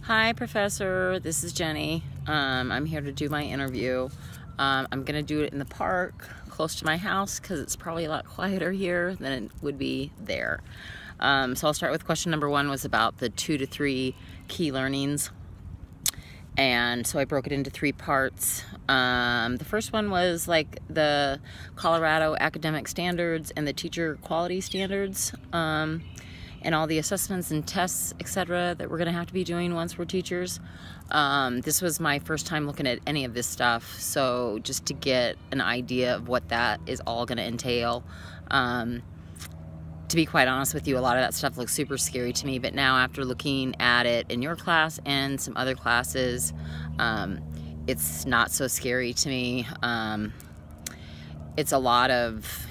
Hi, Professor. This is Jenny. I'm here to do my interview. I'm going to do it in the park close to my house because it's probably a lot quieter here than it would be there. So I'll start with question number one, was about the 2 to 3 key learnings. And so I broke it into 3 parts. The first one was like the Colorado academic standards and the teacher quality standards. And all the assessments and tests, etc., that we're going to have to be doing once we're teachers. This was my first time looking at any of this stuff, so just to get an idea of what that is all going to entail. To be quite honest with you, a lot of that stuff looks super scary to me, but now after looking at it in your class and some other classes, it's not so scary to me. It's a lot of,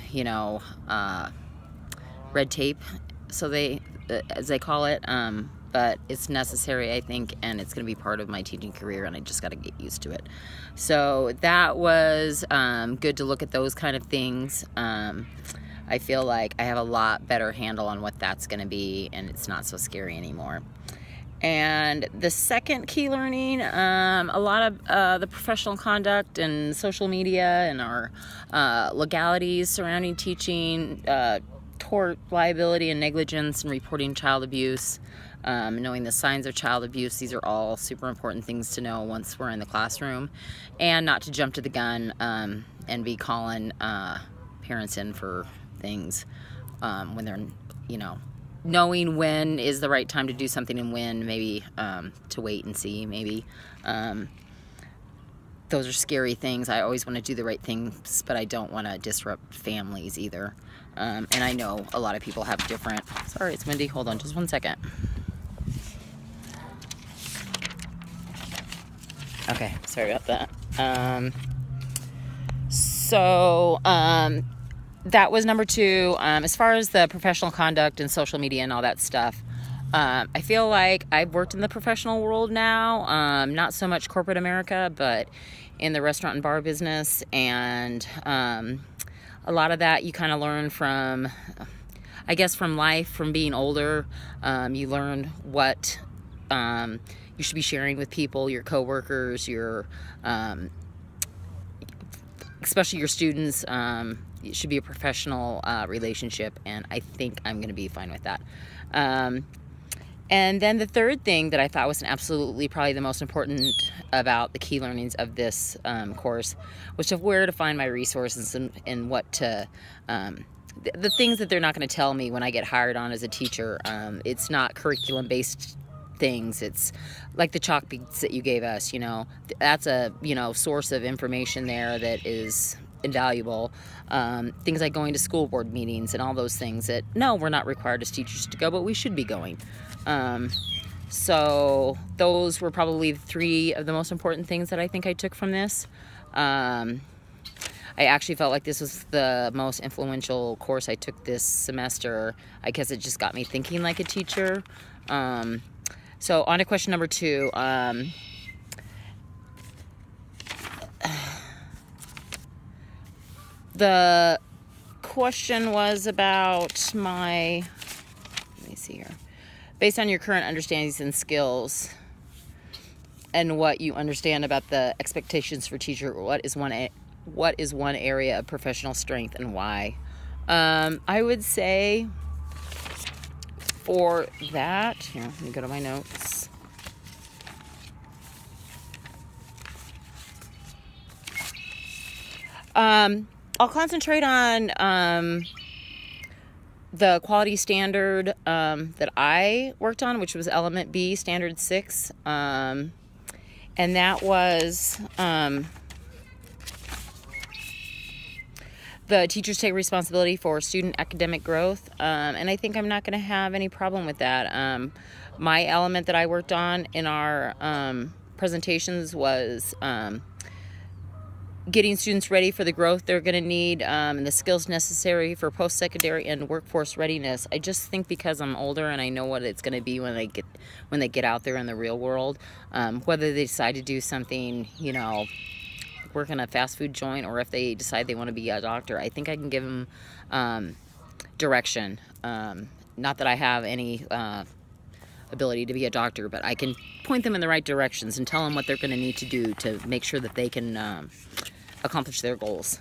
red tape, so as they call it, but it's necessary, I think, and it's going to be part of my teaching career, and I just got to get used to it. So that was good to look at those kind of things. I feel like I have a lot better handle on what that's going to be, and it's not so scary anymore. And the second key learning, a lot of the professional conduct and social media and our legalities surrounding teaching, tort liability and negligence, and reporting child abuse, knowing the signs of child abuse. These are all super important things to know once we're in the classroom, and not to jump to the gun and be calling parents in for things when they're, knowing when is the right time to do something and when maybe to wait and see, maybe. Those are scary things. I always want to do the right things, but I don't want to disrupt families either. And I know a lot of people have different... Sorry, it's windy. Hold on just one second. Okay, sorry about that. That was number 2. As far as the professional conduct and social media and all that stuff, I feel like I've worked in the professional world now, not so much corporate America, but in the restaurant and bar business, and a lot of that you kind of learn from, I guess, from life, from being older. You learn what you should be sharing with people, your coworkers, especially your students. It should be a professional relationship, and I think I'm going to be fine with that. And then the third thing that I thought was absolutely probably the most important about the key learnings of this course was of where to find my resources and what to... the things that they're not going to tell me when I get hired on as a teacher. It's not curriculum-based things. It's like the chalk beads that you gave us, That's a, source of information there that is invaluable. Things like going to school board meetings and all those things that, no, we're not required as teachers to go, but we should be going. So those were probably 3 of the most important things that I think I took from this. I actually felt like this was the most influential course I took this semester. I guess it just got me thinking like a teacher. So on to question number 2. The question was about let me see here. Based on your current understandings and skills and what you understand about the expectations for teacher, what is one area of professional strength and why? I would say for that, here, let me go to my notes. I'll concentrate on the quality standard that I worked on, which was Element B, Standard 6. And that was the teachers take responsibility for student academic growth. And I think I'm not going to have any problem with that. My element that I worked on in our presentations was... getting students ready for the growth they're going to need, and the skills necessary for post-secondary and workforce readiness. I just think because I'm older and I know what it's going to be when they get out there in the real world, whether they decide to do something, work in a fast food joint, or if they decide they want to be a doctor, I think I can give them direction. Not that I have any ability to be a doctor, but I can point them in the right directions and tell them what they're going to need to do to make sure that they can accomplish their goals.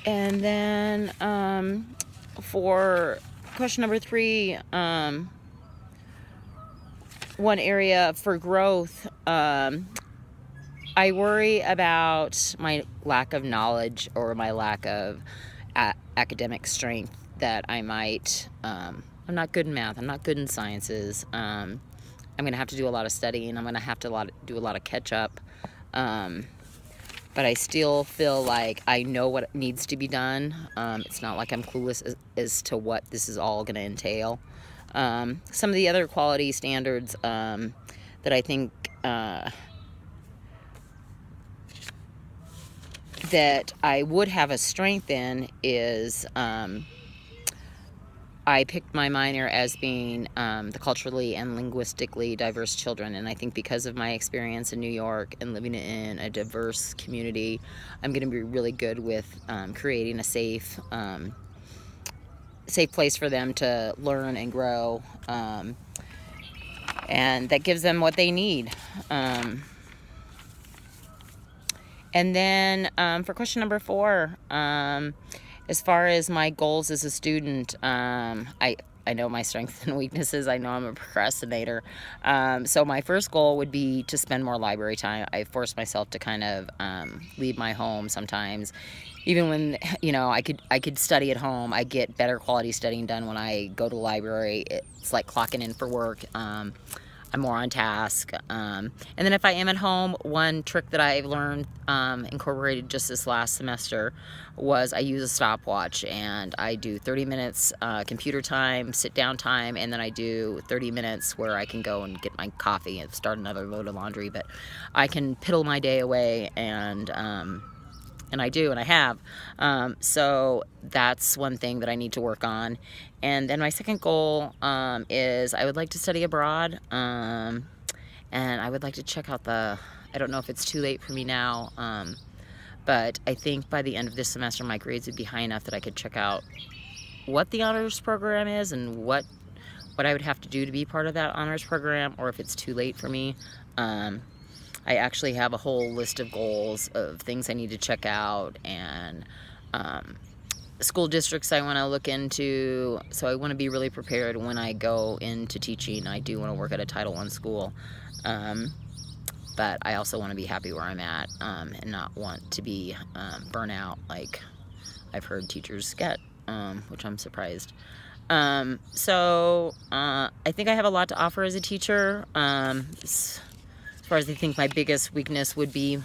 And then for question number 3, one area for growth, I worry about my lack of knowledge or my lack of academic strength, that I might, I'm not good in math, I'm not good in sciences, I'm going to have to do a lot of studying, I'm going to have to do a lot of catch up, but I still feel like I know what needs to be done. It's not like I'm clueless as to what this is all going to entail. Some of the other quality standards that I think that I would have a strength in is I picked my minor as being the culturally and linguistically diverse children, and I think because of my experience in New York and living in a diverse community, I'm going to be really good with creating a safe place for them to learn and grow, and that gives them what they need. And then for question number 4, as far as my goals as a student, I know my strengths and weaknesses. I know I'm a procrastinator. So my first goal would be to spend more library time. I force myself to kind of leave my home sometimes. Even when, I could study at home, I get better quality studying done when I go to the library. It's like clocking in for work. I'm more on task. And then if I am at home, one trick that I've learned, incorporated just this last semester, was I use a stopwatch, and I do 30 minutes computer time, sit down time, and then I do 30 minutes where I can go and get my coffee and start another load of laundry. But I can piddle my day away, and I do, and I have. So that's one thing that I need to work on. And then my second goal is I would like to study abroad, and I would like to check out I don't know if it's too late for me now, but I think by the end of this semester my grades would be high enough that I could check out what the honors program is and what I would have to do to be part of that honors program, or if it's too late for me. I actually have a whole list of goals of things I need to check out, and school districts I want to look into. So I want to be really prepared when I go into teaching. I do want to work at a Title I school, but I also want to be happy where I'm at, and not want to be burnout like I've heard teachers get, which I'm surprised. So I think I have a lot to offer as a teacher. As far as I think my biggest weakness would be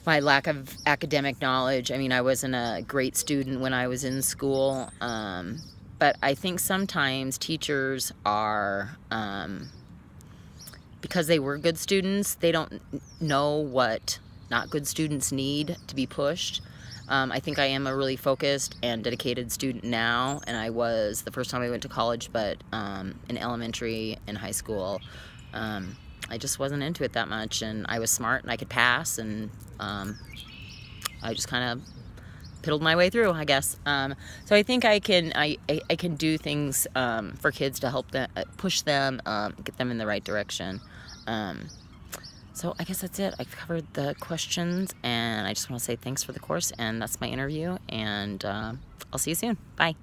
my lack of academic knowledge. I mean, I wasn't a great student when I was in school, but I think sometimes teachers are, because they were good students, they don't know what not good students need to be pushed. I think I am a really focused and dedicated student now, and I was the first time I went to college, but in elementary and high school, I just wasn't into it that much, and I was smart and I could pass, and I just kind of piddled my way through, I guess. So I think I can do things for kids to help them, push them, get them in the right direction. So I guess that's it. I've covered the questions, and I just want to say thanks for the course, and that's my interview, and I'll see you soon. Bye.